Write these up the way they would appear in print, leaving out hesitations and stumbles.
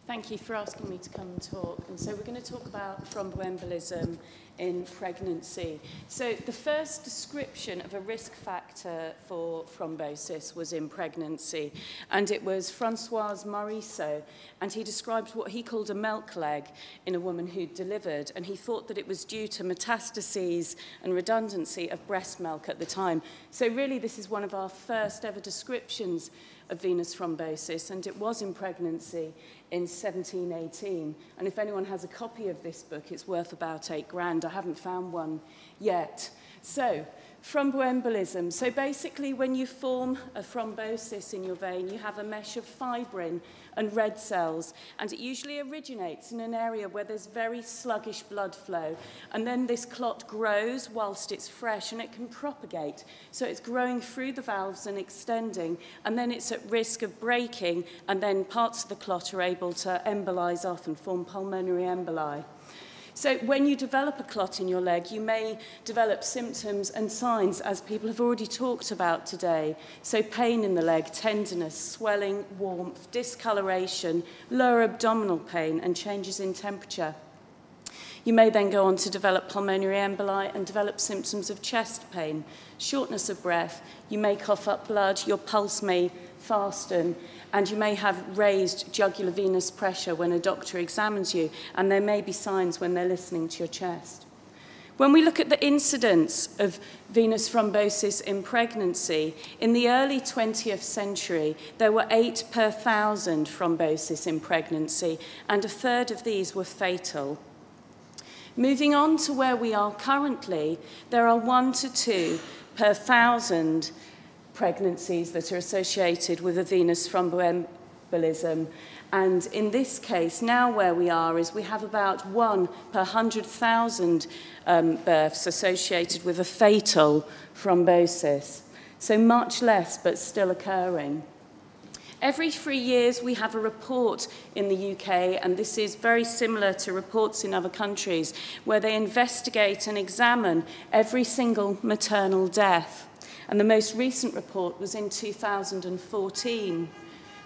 Thank you for asking me to come and talk. And so we're going to talk about thromboembolism in pregnancy. So the first description of a risk factor for thrombosis was in pregnancy, and it was François Morisot, and he described what he called a milk leg in a woman who'd delivered, and he thought that it was due to metastases and redundancy of breast milk at the time. So really this is one of our first ever descriptions of venous thrombosis, and it was in pregnancy in 1718. And if anyone has a copy of this book, it's worth about £8,000. I haven't found one yet. So, thromboembolism. So basically, when you form a thrombosis in your vein, you have a mesh of fibrin and red cells, and it usually originates in an area where there's very sluggish blood flow, and then this clot grows whilst it's fresh, and it can propagate. So it's growing through the valves and extending, and then it's at risk of breaking, and then parts of the clot are able to embolize off and form pulmonary emboli. So when you develop a clot in your leg, you may develop symptoms and signs, as people have already talked about today. So pain in the leg, tenderness, swelling, warmth, discoloration, lower abdominal pain, and changes in temperature. You may then go on to develop pulmonary emboli and develop symptoms of chest pain, shortness of breath. You may cough up blood, your pulse may fasten, and you may have raised jugular venous pressure when a doctor examines you, and there may be signs when they're listening to your chest. When we look at the incidence of venous thrombosis in pregnancy, in the early 20th century, there were 8 per 1,000 thrombosis in pregnancy, and a third of these were fatal. Moving on to where we are currently, there are 1 to 2 per 1,000 pregnancies that are associated with a venous thromboembolism. And in this case, now where we are is we have about 1 per 100,000 births associated with a fatal thrombosis. So much less, but still occurring. Every 3 years, we have a report in the UK, and this is very similar to reports in other countries, where they investigate and examine every single maternal death. And the most recent report was in 2014.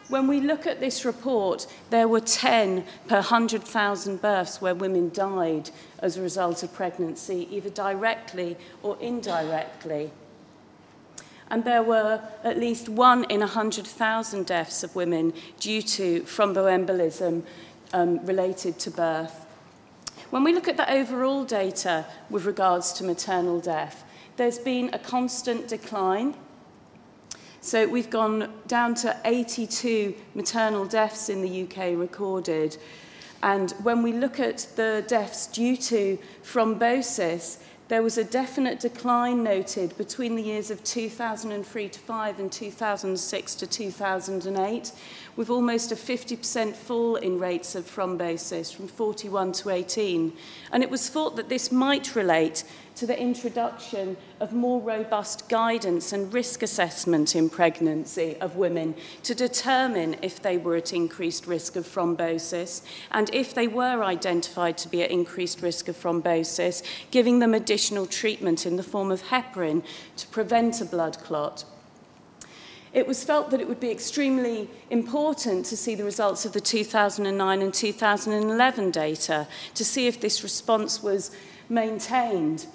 When we look at this report, there were 10 per 100,000 births where women died as a result of pregnancy, either directly or indirectly. And there were at least 1 in 100,000 deaths of women due to thromboembolism related to birth. When we look at the overall data with regards to maternal death, there's been a constant decline. So we've gone down to 82 maternal deaths in the UK recorded. And when we look at the deaths due to thrombosis, there was a definite decline noted between the years of 2003 to 5 and 2006 to 2008, with almost a 50% fall in rates of thrombosis from 41 to 18. And it was thought that this might relate to the introduction of more robust guidance and risk assessment in pregnancy of women to determine if they were at increased risk of thrombosis, and if they were identified to be at increased risk of thrombosis, giving them additional treatment in the form of heparin to prevent a blood clot. It was felt that it would be extremely important to see the results of the 2009 and 2011 data to see if this response was maintained.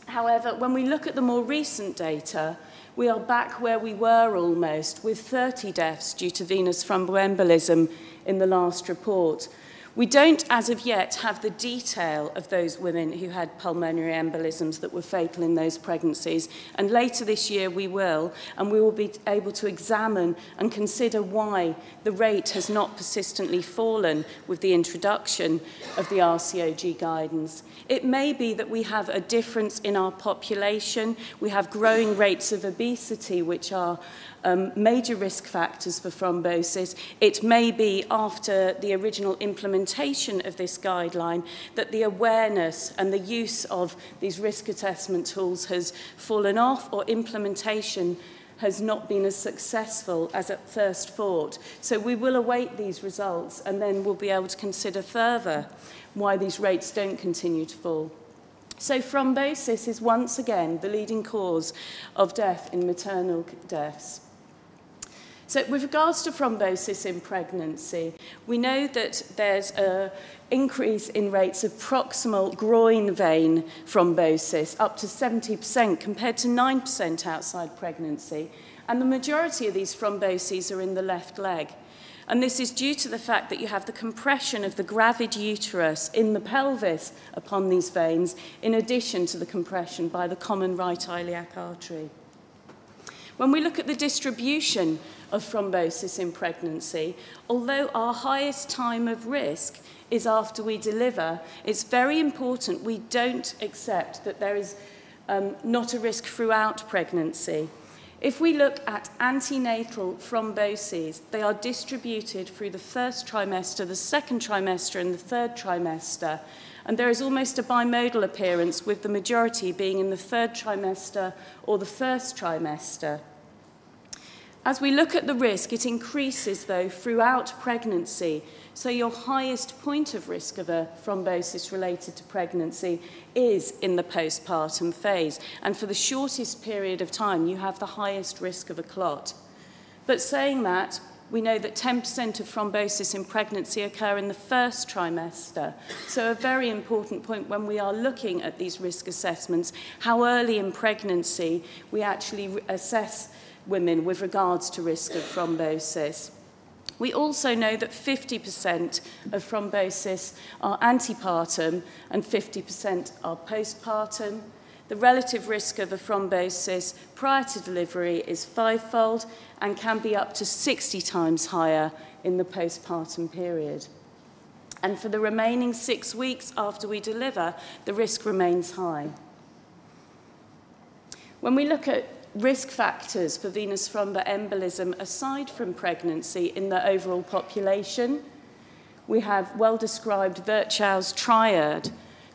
However, when we look at the more recent data, we are back where we were almost, with 30 deaths due to venous thromboembolism in the last report. We don't, as of yet, have the detail of those women who had pulmonary embolisms that were fatal in those pregnancies, and later this year we will, and we will be able to examine and consider why the rate has not persistently fallen with the introduction of the RCOG guidance. It may be that we have a difference in our population. We have growing rates of obesity, which are major risk factors for thrombosis. It may be after the original implementation of this guideline that the awareness and the use of these risk assessment tools has fallen off, or implementation has not been as successful as at first thought. So we will await these results, and then we'll be able to consider further why these rates don't continue to fall. So thrombosis is once again the leading cause of death in maternal deaths. So with regards to thrombosis in pregnancy, we know that there's an increase in rates of proximal groin vein thrombosis, up to 70% compared to 9% outside pregnancy. And the majority of these thromboses are in the left leg. And this is due to the fact that you have the compression of the gravid uterus in the pelvis upon these veins, in addition to the compression by the common right iliac artery. When we look at the distribution of thrombosis in pregnancy, although our highest time of risk is after we deliver, it's very important we don't accept that there is not a risk throughout pregnancy. If we look at antenatal thromboses, they are distributed through the first trimester, the second trimester, and the third trimester. And there is almost a bimodal appearance, with the majority being in the third trimester or the first trimester. As we look at the risk, it increases, though, throughout pregnancy. So your highest point of risk of a thrombosis related to pregnancy is in the postpartum phase. And for the shortest period of time, you have the highest risk of a clot. But saying that, we know that 10% of thrombosis in pregnancy occur in the first trimester. So a very important point when we are looking at these risk assessments, how early in pregnancy we actually assess women with regards to risk of thrombosis. We also know that 50% of thrombosis are antepartum and 50% are postpartum. The relative risk of a thrombosis prior to delivery is 5-fold and can be up to 60 times higher in the postpartum period. And for the remaining 6 weeks after we deliver, the risk remains high. When we look at risk factors for venous thromboembolism aside from pregnancy in the overall population, we have well-described Virchow's triad,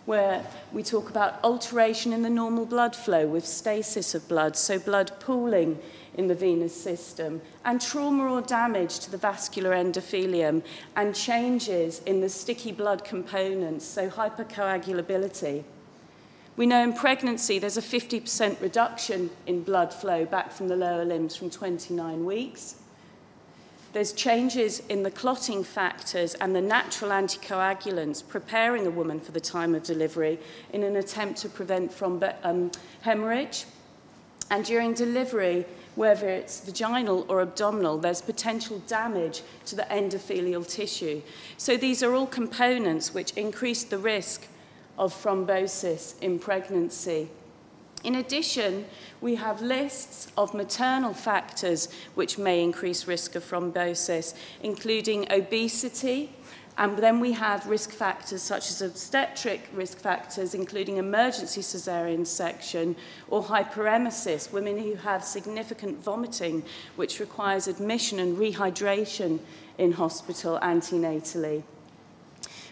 where we talk about alteration in the normal blood flow with stasis of blood, so blood pooling in the venous system, and trauma or damage to the vascular endothelium, and changes in the sticky blood components, so hypercoagulability. We know in pregnancy there's a 50% reduction in blood flow back from the lower limbs from 29 weeks. There's changes in the clotting factors and the natural anticoagulants preparing a woman for the time of delivery in an attempt to prevent hemorrhage. And during delivery, whether it's vaginal or abdominal, there's potential damage to the endothelial tissue. So these are all components which increase the risk of thrombosis in pregnancy. In addition, we have lists of maternal factors which may increase risk of thrombosis, including obesity, and then we have risk factors such as obstetric risk factors, including emergency caesarean section or hyperemesis, women who have significant vomiting, which requires admission and rehydration in hospital antenatally.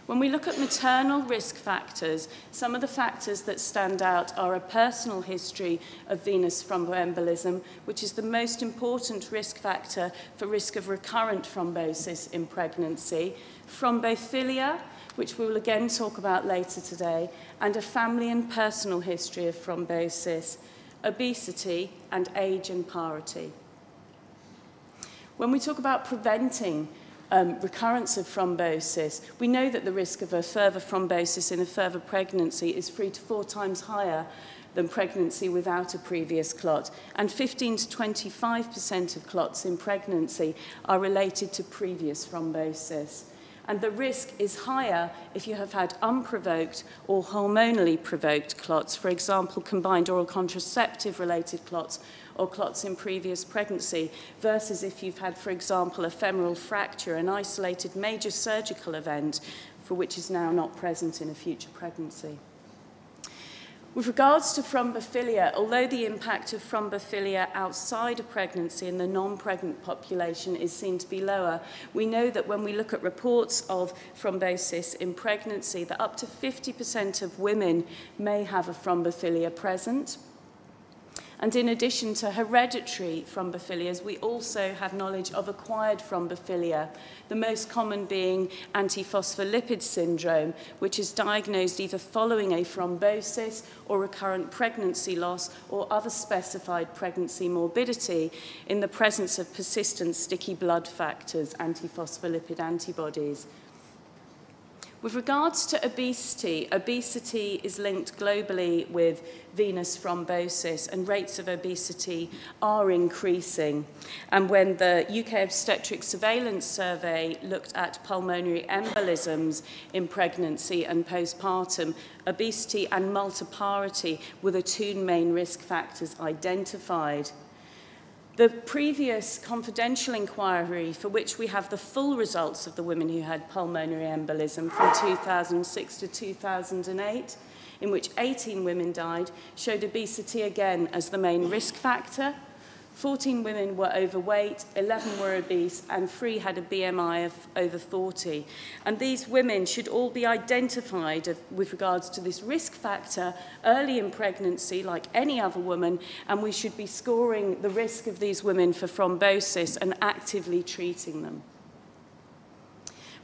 When we look at maternal risk factors, some of the factors that stand out are a personal history of venous thromboembolism, which is the most important risk factor for risk of recurrent thrombosis in pregnancy, thrombophilia, which we will again talk about later today, and a family and personal history of thrombosis, obesity, and age and parity. When we talk about preventing recurrence of thrombosis, we know that the risk of a further thrombosis in a further pregnancy is 3 to 4 times higher than pregnancy without a previous clot, and 15 to 25% of clots in pregnancy are related to previous thrombosis. And the risk is higher if you have had unprovoked or hormonally provoked clots, for example, combined oral contraceptive-related clots or clots in previous pregnancy, versus if you've had, for example, a femoral fracture, an isolated major surgical event for which is now not present in a future pregnancy. With regards to thrombophilia, although the impact of thrombophilia outside of pregnancy in the non-pregnant population is seen to be lower, we know that when we look at reports of thrombosis in pregnancy, that up to 50% of women may have a thrombophilia present. And in addition to hereditary thrombophilias, we also have knowledge of acquired thrombophilia, the most common being Antiphospholipid Syndrome, which is diagnosed either following a thrombosis or recurrent pregnancy loss or other specified pregnancy morbidity in the presence of persistent sticky blood factors, antiphospholipid antibodies. With regards to obesity, obesity is linked globally with venous thrombosis, and rates of obesity are increasing. And when the UK Obstetric Surveillance Survey looked at pulmonary embolisms in pregnancy and postpartum, obesity and multiparity were the two main risk factors identified. The previous confidential inquiry, for which we have the full results of the women who had pulmonary embolism from 2006 to 2008, in which 18 women died, showed obesity again as the main risk factor. 14 women were overweight, 11 were obese, and 3 had a BMI of over 40. And these women should all be identified with regards to this risk factor early in pregnancy, like any other woman, and we should be scoring the risk of these women for thrombosis and actively treating them.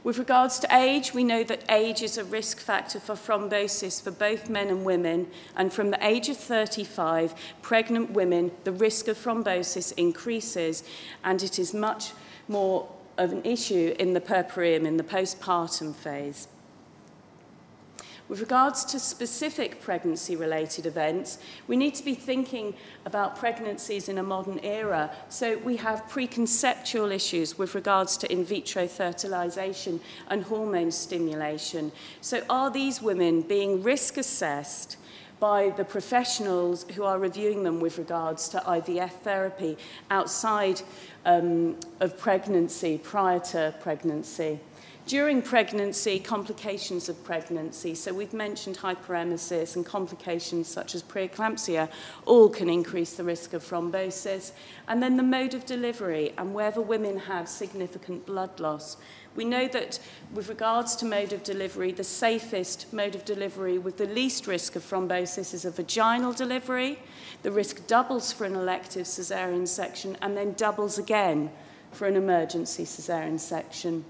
With regards to age, we know that age is a risk factor for thrombosis for both men and women, and from the age of 35, pregnant women, the risk of thrombosis increases, and it is much more of an issue in the puerperium, in the postpartum phase. With regards to specific pregnancy-related events, we need to be thinking about pregnancies in a modern era. So we have preconceptual issues with regards to in vitro fertilization and hormone stimulation. So are these women being risk assessed by the professionals who are reviewing them with regards to IVF therapy outside of pregnancy, prior to pregnancy? During pregnancy, complications of pregnancy, so we've mentioned hyperemesis and complications such as preeclampsia, all can increase the risk of thrombosis. And then the mode of delivery and whether women have significant blood loss. We know that with regards to mode of delivery, the safest mode of delivery with the least risk of thrombosis is a vaginal delivery. The risk doubles for an elective caesarean section and then doubles again for an emergency caesarean section.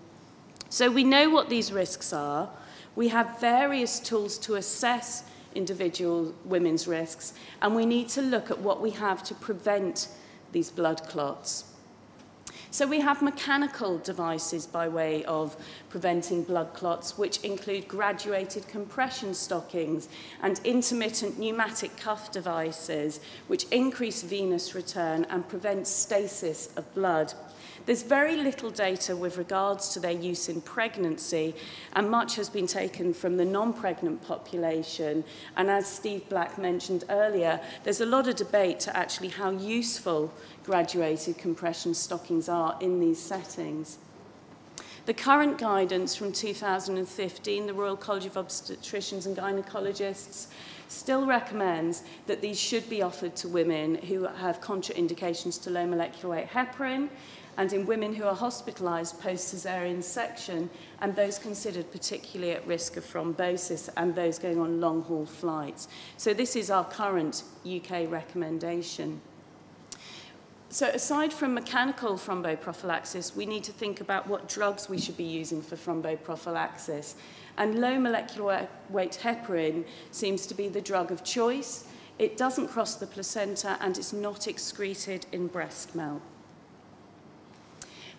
So we know what these risks are. We have various tools to assess individual women's risks, and we need to look at what we have to prevent these blood clots. So we have mechanical devices by way of preventing blood clots, which include graduated compression stockings and intermittent pneumatic cuff devices, which increase venous return and prevent stasis of blood. There's very little data with regards to their use in pregnancy, and much has been taken from the non-pregnant population. And as Steve Black mentioned earlier, there's a lot of debate to actually how useful graduated compression stockings are in these settings. The current guidance from 2015, the Royal College of Obstetricians and Gynecologists, still recommends that these should be offered to women who have contraindications to low molecular weight heparin, and in women who are hospitalized post-caesarean section, and those considered particularly at risk of thrombosis, and those going on long-haul flights. So this is our current UK recommendation. So aside from mechanical thromboprophylaxis, we need to think about what drugs we should be using for thromboprophylaxis. And low molecular weight heparin seems to be the drug of choice. It doesn't cross the placenta, and it's not excreted in breast milk.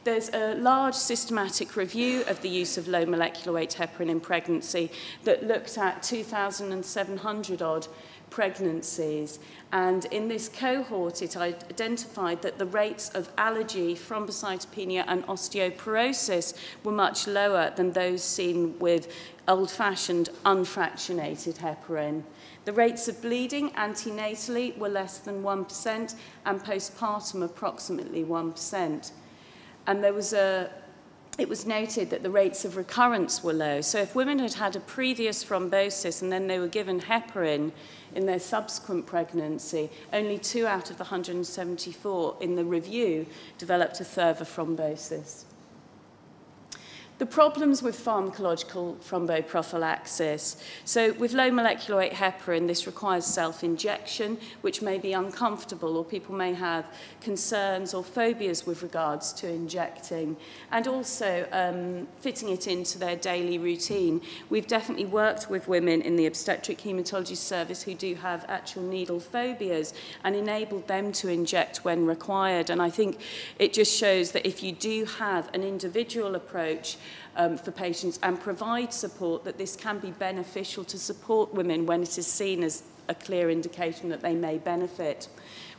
There's a large systematic review of the use of low molecular weight heparin in pregnancy that looked at 2,700 odd pregnancies. And in this cohort, it identified that the rates of allergy, thrombocytopenia, and osteoporosis were much lower than those seen with old-fashioned unfractionated heparin. The rates of bleeding antenatally were less than 1%, and postpartum approximately 1%. And it was noted that the rates of recurrence were low. So if women had had a previous thrombosis and then they were given heparin in their subsequent pregnancy, only 2 out of the 174 in the review developed a further thrombosis. The problems with pharmacological thromboprophylaxis. So with low molecular weight heparin, this requires self-injection, which may be uncomfortable, or people may have concerns or phobias with regards to injecting, and also fitting it into their daily routine. We've definitely worked with women in the obstetric haematology service who do have actual needle phobias and enabled them to inject when required. And I think it just shows that if you do have an individual approach for patients and provide support, that this can be beneficial to support women when it is seen as a clear indication that they may benefit.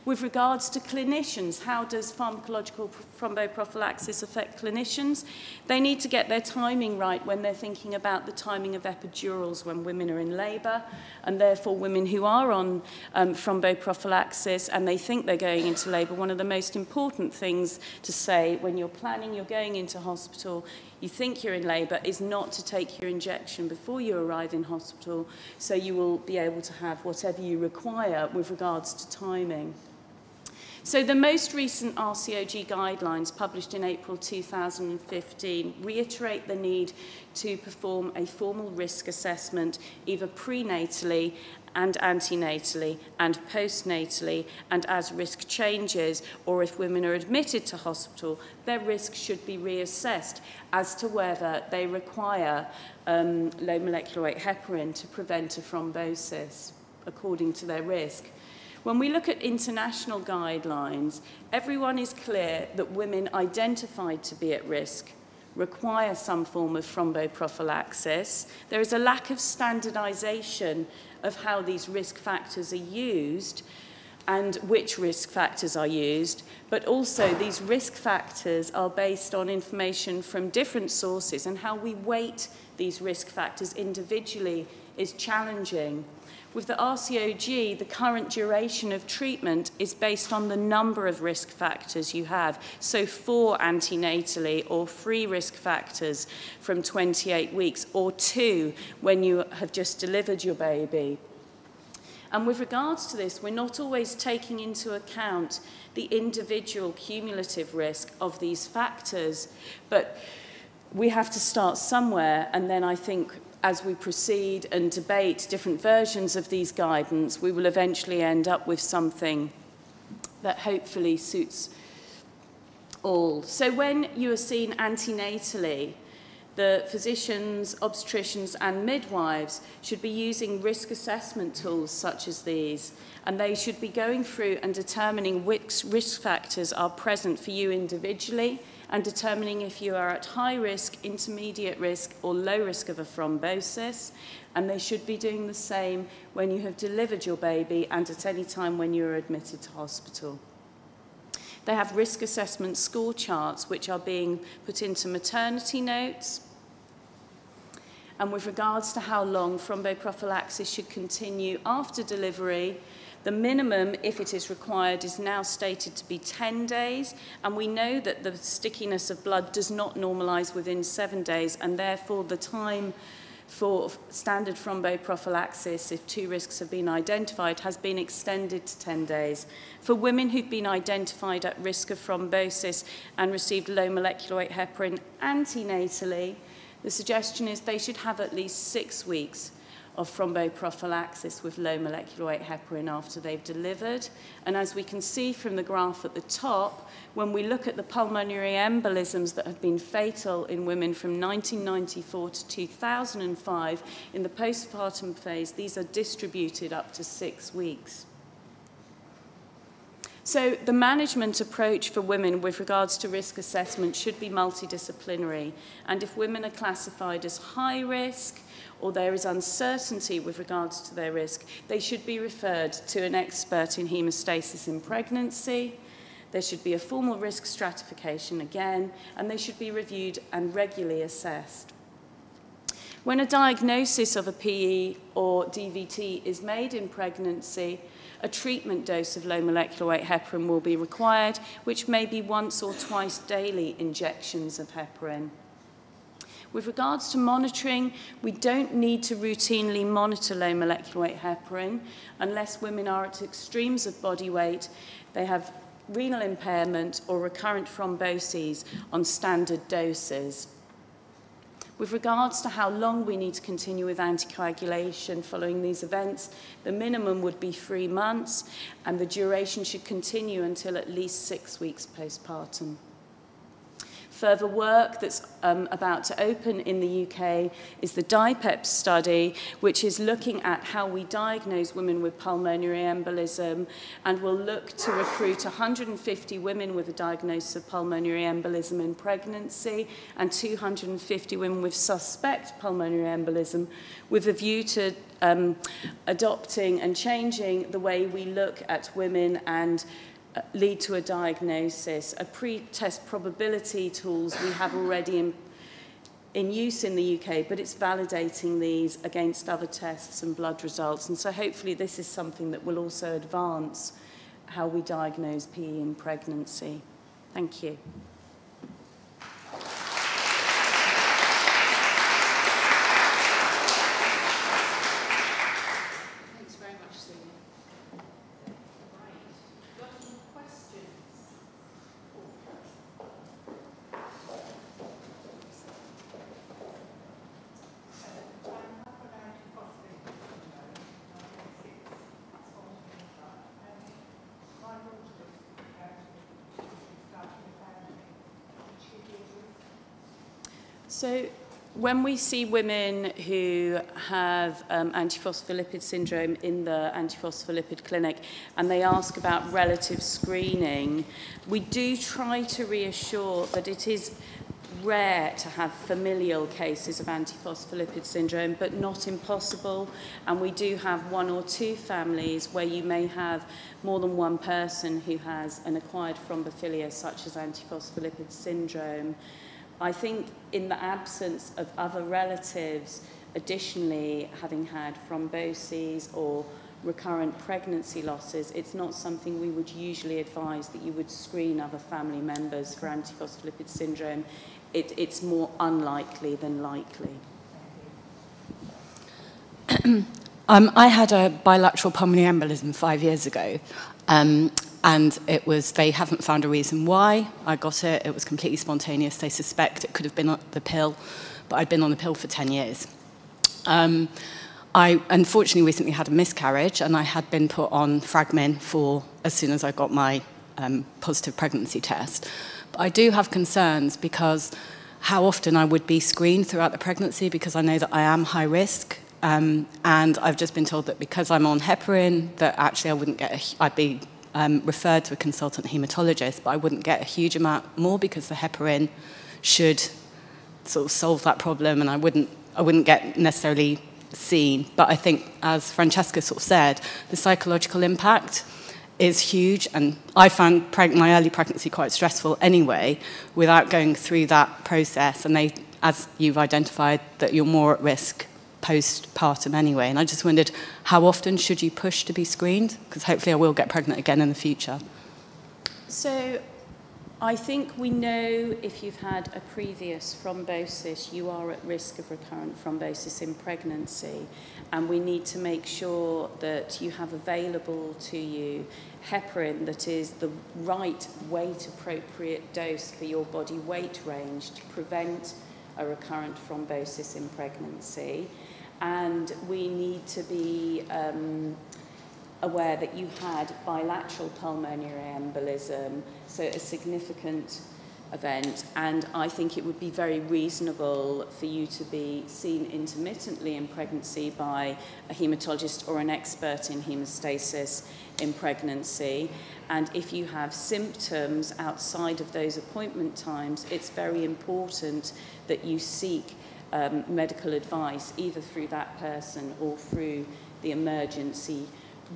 With regards to clinicians, how does pharmacological thromboprophylaxis affect clinicians? They need to get their timing right when they're thinking about the timing of epidurals when women are in labour, and therefore women who are on thromboprophylaxis and they think they're going into labour, one of the most important things to say when you're planning you're going into hospital, you think you're in labour, is not to take your injection before you arrive in hospital, so you will be able to have whatever you require with regards to timing. So the most recent RCOG guidelines published in April 2015 reiterate the need to perform a formal risk assessment either prenatally and antenatally and postnatally, and as risk changes or if women are admitted to hospital, their risk should be reassessed as to whether they require low molecular weight heparin to prevent a thrombosis according to their risk. When we look at international guidelines, everyone is clear that women identified to be at risk require some form of thromboprophylaxis. There is a lack of standardization of how these risk factors are used and which risk factors are used, but also these risk factors are based on information from different sources, and how we weight these risk factors individually is challenging. With the RCOG, the current duration of treatment is based on the number of risk factors you have. So 4 antenatally, or 3 risk factors from 28 weeks, or 2 when you have just delivered your baby. And with regards to this, we're not always taking into account the individual cumulative risk of these factors, but we have to start somewhere, and then I think as we proceed and debate different versions of these guidance, we will eventually end up with something that hopefully suits all. So when you are seen antenatally, the physicians, obstetricians and midwives should be using risk assessment tools such as these, and they should be going through and determining which risk factors are present for you individually, and determining if you are at high risk, intermediate risk, or low risk of a thrombosis. And they should be doing the same when you have delivered your baby and at any time when you are admitted to hospital. They have risk assessment score charts which are being put into maternity notes. And with regards to how long thromboprophylaxis should continue after delivery, the minimum, if it is required, is now stated to be 10 days, and we know that the stickiness of blood does not normalise within 7 days, and therefore the time for standard thromboprophylaxis, if 2 risks have been identified, has been extended to 10 days. For women who've been identified at risk of thrombosis and received low molecular weight heparin antenatally, the suggestion is they should have at least 6 weeks of thromboprophylaxis with low molecular weight heparin after they've delivered. And as we can see from the graph at the top, when we look at the pulmonary embolisms that have been fatal in women from 1994 to 2005, in the postpartum phase, these are distributed up to 6 weeks. So the management approach for women with regards to risk assessment should be multidisciplinary. And if women are classified as high risk, or there is uncertainty with regards to their risk, they should be referred to an expert in hemostasis in pregnancy. There should be a formal risk stratification again, and they should be reviewed and regularly assessed. When a diagnosis of a PE or DVT is made in pregnancy, a treatment dose of low molecular weight heparin will be required, which may be once or twice daily injections of heparin. With regards to monitoring, we don't need to routinely monitor low molecular weight heparin unless women are at extremes of body weight, they have renal impairment or recurrent thromboses on standard doses. With regards to how long we need to continue with anticoagulation following these events, the minimum would be 3 months, and the duration should continue until at least 6 weeks postpartum. Further work that's about to open in the UK is the DIPEP study, which is looking at how we diagnose women with pulmonary embolism, and will look to recruit 150 women with a diagnosis of pulmonary embolism in pregnancy and 250 women with suspect pulmonary embolism, with a view to adopting and changing the way we look at women and lead to a diagnosis. A pre-test probability tools we have already in use in the UK, but it's validating these against other tests and blood results. And so hopefully this is something that will also advance how we diagnose PE in pregnancy. Thank you. So when we see women who have antiphospholipid syndrome in the antiphospholipid clinic and they ask about relative screening, we do try to reassure that it is rare to have familial cases of antiphospholipid syndrome, but not impossible. And we do have 1 or 2 families where you may have more than one person who has an acquired thrombophilia, such as antiphospholipid syndrome. I think in the absence of other relatives, additionally having had thromboses or recurrent pregnancy losses, it's not something we would usually advise that you would screen other family members for antiphospholipid syndrome. It's more unlikely than likely. I had a bilateral pulmonary embolism 5 years ago. And they haven't found a reason why I got it. It was completely spontaneous. They suspect it could have been the pill, but I'd been on the pill for 10 years. I unfortunately recently had a miscarriage, and I had been put on Fragmin as soon as I got my positive pregnancy test. But I do have concerns because how often I would be screened throughout the pregnancy, because I know that I am high risk. And I've just been told that because I'm on heparin, that actually I wouldn't get I'd be referred to a consultant hematologist, but I wouldn't get a huge amount more because the heparin should sort of solve that problem, and I wouldn't get necessarily seen. But I think, as Francesca sort of said, the psychological impact is huge, and I found my early pregnancy quite stressful anyway, without going through that process. And as you've identified, that you're more at risk postpartum anyway. And I just wondered, how often should you push to be screened? Because hopefully I will get pregnant again in the future. So I think we know if you've had a previous thrombosis, you are at risk of recurrent thrombosis in pregnancy. And we need to make sure that you have available to you heparin that is the right weight appropriate dose for your body weight range to prevent a recurrent thrombosis in pregnancy. And we need to be aware that you had bilateral pulmonary embolism, so a significant event, and I think it would be very reasonable for you to be seen intermittently in pregnancy by a hematologist or an expert in hemostasis in pregnancy. And if you have symptoms outside of those appointment times, it's very important that you seek medical advice, either through that person or through the emergency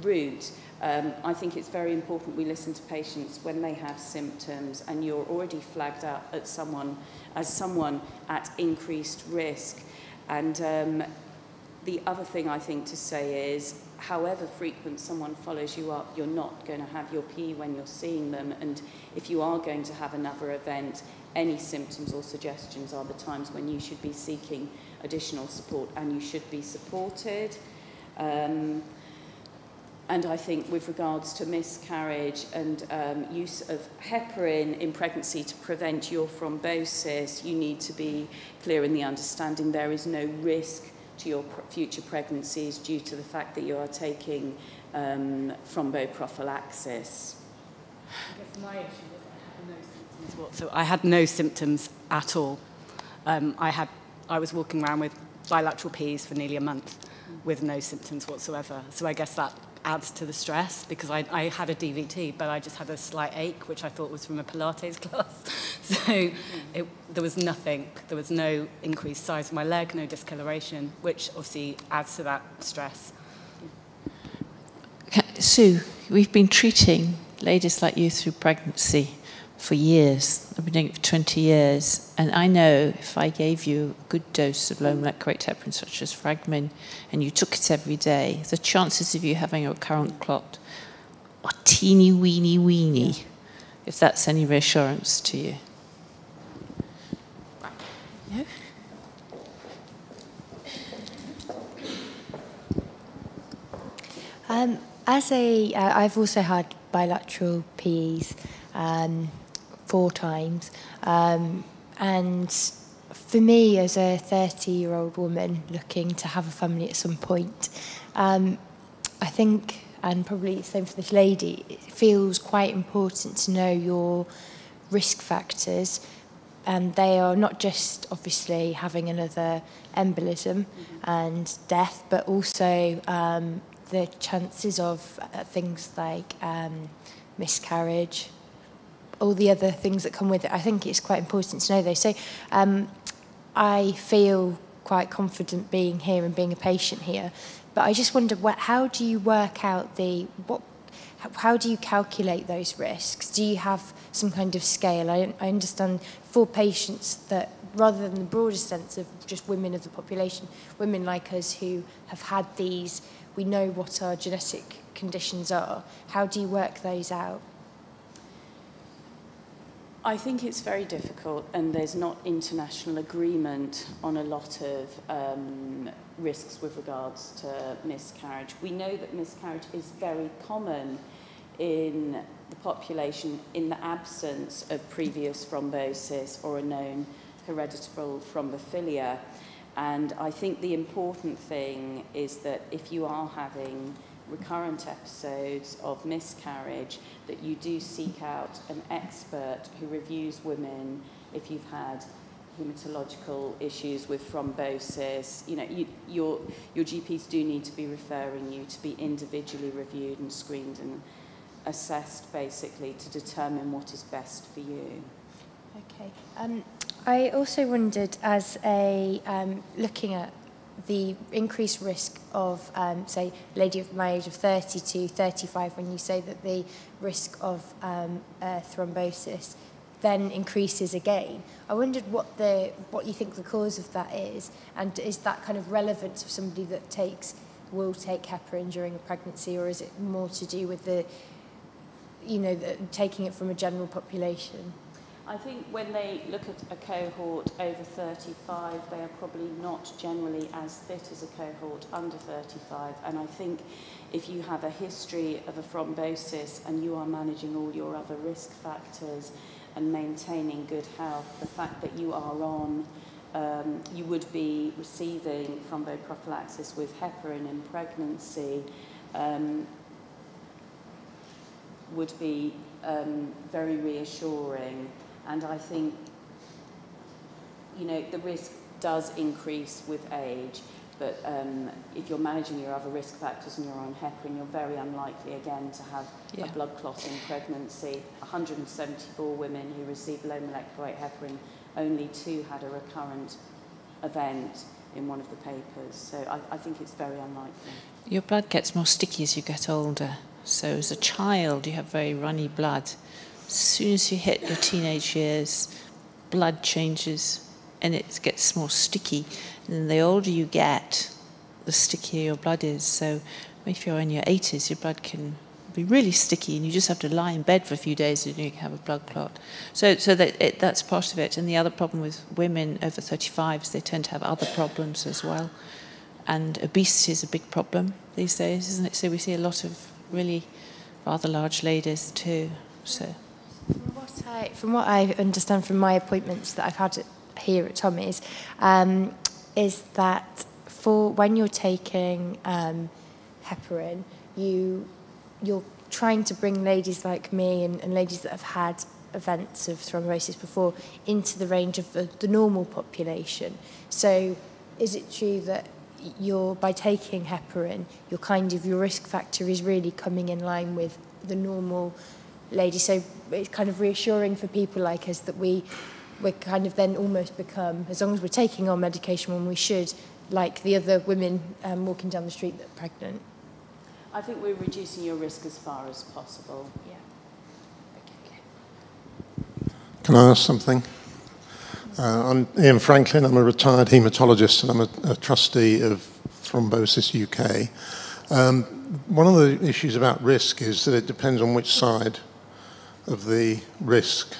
route. I think it's very important we listen to patients when they have symptoms and you're already flagged up as someone at increased risk. And the other thing I think to say is, however frequent someone follows you up, you're not going to have your PE when you're seeing them. And if you are going to have another event, any symptoms or suggestions are the times when you should be seeking additional support, and you should be supported. And I think with regards to miscarriage and use of heparin in pregnancy to prevent your thrombosis, you need to be clear in the understanding there is no risk to your future pregnancies due to the fact that you are taking thromboprophylaxis. I guess my issue was I had no symptoms whatsoever. I had no symptoms at all. I was walking around with bilateral Ps for nearly a month with no symptoms whatsoever. So I guess that adds to the stress, because I had a DVT, but I just had a slight ache, which I thought was from a Pilates class. So there was nothing. There was no increased size of my leg, no discoloration, which obviously adds to that stress. Sue, we've been treating ladies like you through pregnancy for years. I've been doing it for 20 years, and I know if I gave you a good dose of low molecular weight heparin, such as Fragmin, and you took it every day, the chances of you having a recurrent clot are teeny weeny, if that's any reassurance to you. Yeah. I've also had bilateral PEs 4 times, and for me as a 30-year-old woman looking to have a family at some point, I think, and probably the same for this lady, it feels quite important to know your risk factors, and they are not just obviously having another embolism and death, but also the chances of things like miscarriage, all the other things that come with it. I think it's quite important to know those. So I feel quite confident being here and being a patient here, but I just wonder, how do you work out how do you calculate those risks? Do you have some kind of scale? I understand for patients that, rather than the broader sense of just women of the population, women like us who have had these, we know what our genetic conditions are. How do you work those out? I think it's very difficult, and there's not international agreement on a lot of risks with regards to miscarriage. We know that miscarriage is very common in the population in the absence of previous thrombosis or a known hereditary thrombophilia. And I think the important thing is that if you are having recurrent episodes of miscarriage, that you do seek out an expert who reviews women if you've had hematological issues with thrombosis. You know, your GPs do need to be referring you to be individually reviewed and screened and assessed, basically, to determine what is best for you. Okay. I also wondered, as a looking at the increased risk of, say, a lady of my age of 30 to 35, when you say that the risk of thrombosis then increases again. I wondered what you think the cause of that is, and is that kind of relevant to somebody that will take heparin during a pregnancy, or is it more to do with taking it from a general population? I think when they look at a cohort over 35, they are probably not generally as fit as a cohort under 35. And I think if you have a history of a thrombosis and you are managing all your other risk factors and maintaining good health, the fact that you are on, you would be receiving thromboprophylaxis with heparin in pregnancy, would be very reassuring. And I think, the risk does increase with age, but if you're managing your other risk factors and you're on heparin, you're very unlikely again to have a blood clot in pregnancy. 174 women who received low molecular weight heparin, only 2 had a recurrent event in one of the papers. So I think it's very unlikely. Your blood gets more sticky as you get older. So as a child, you have very runny blood. As soon as you hit your teenage years, blood changes and it gets more sticky. And then the older you get, the stickier your blood is. So if you're in your 80s, your blood can be really sticky and you just have to lie in bed for a few days and you can have a blood clot. So that's part of it. And the other problem with women over 35 is they tend to have other problems as well. And obesity is a big problem these days, isn't it? So we see a lot of really rather large ladies too. So. From what I understand from my appointments that I've had here at Tommy's, is that for when you're taking heparin, you're trying to bring ladies like me and ladies that have had events of thrombosis before into the range of the normal population. So is it true that by taking heparin, your risk factor is really coming in line with the normal lady? So it's kind of reassuring for people like us that we're kind of then almost become, as long as we're taking our medication when we should, like the other women walking down the street that are pregnant. I think we're reducing your risk as far as possible. Yeah. Okay. Can I ask something? I'm Ian Franklin. I'm a retired haematologist and I'm a trustee of Thrombosis UK. One of the issues about risk is that it depends on which side of the risk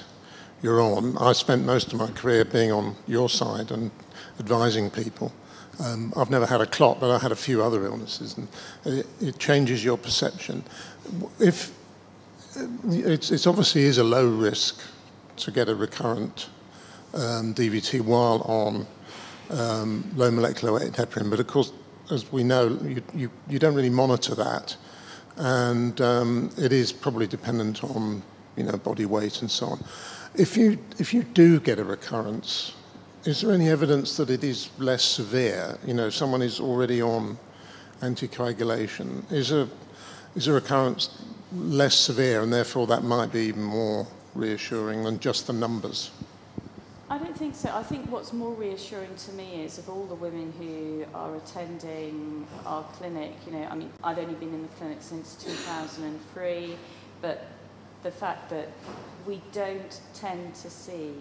you're on. I spent most of my career being on your side and advising people. I've never had a clot, but I had a few other illnesses, and it changes your perception. If it obviously is a low risk to get a recurrent DVT while on low molecular weight heparin, but of course, as we know, you don't really monitor that, and it is probably dependent on body weight and so on. If you do get a recurrence, is there any evidence that it is less severe? Someone is already on anticoagulation. Is a recurrence less severe, and therefore that might be even more reassuring than just the numbers? I don't think so. I think what's more reassuring to me is of all the women who are attending our clinic, I've only been in the clinic since 2003, but the fact that we don't tend to see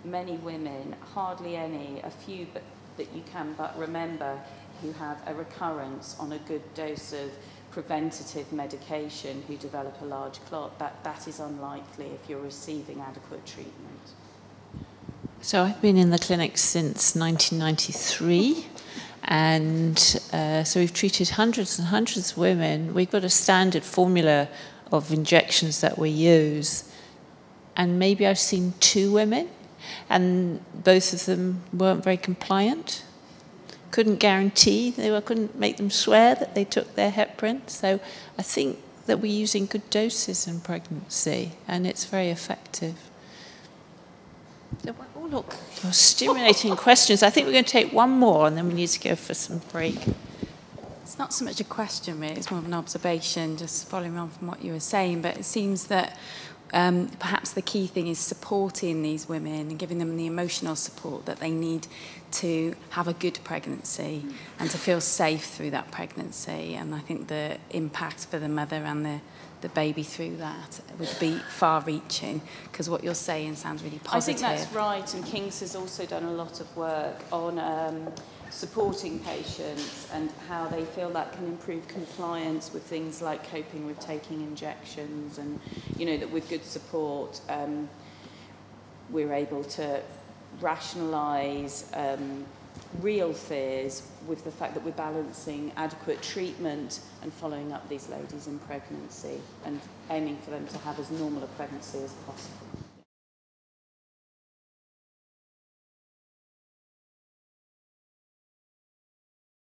many women, hardly any, a few but that you can but remember, who have a recurrence on a good dose of preventative medication who develop a large clot. That is unlikely if you're receiving adequate treatment. So I've been in the clinic since 1993, and so we've treated hundreds and hundreds of women. We've got a standard formula of injections that we use, and maybe I've seen 2 women, and both of them weren't very compliant. Couldn't guarantee, couldn't make them swear that they took their heparin. So I think that we're using good doses in pregnancy, and it's very effective. So, oh, look, you're stimulating questions. I think we're going to take one more, and then we need to go for some break. It's not so much a question, really. It's more of an observation, just following on from what you were saying. But it seems that perhaps the key thing is supporting these women and giving them the emotional support that they need to have a good pregnancy and to feel safe through that pregnancy. And I think the impact for the mother and the baby through that would be far-reaching, because what you're saying sounds really positive. I think that's right, and King's has also done a lot of work on supporting patients and how they feel that can improve compliance with things like coping with taking injections, and that with good support we're able to rationalise real fears with the fact that we're balancing adequate treatment and following up these ladies in pregnancy and aiming for them to have as normal a pregnancy as possible.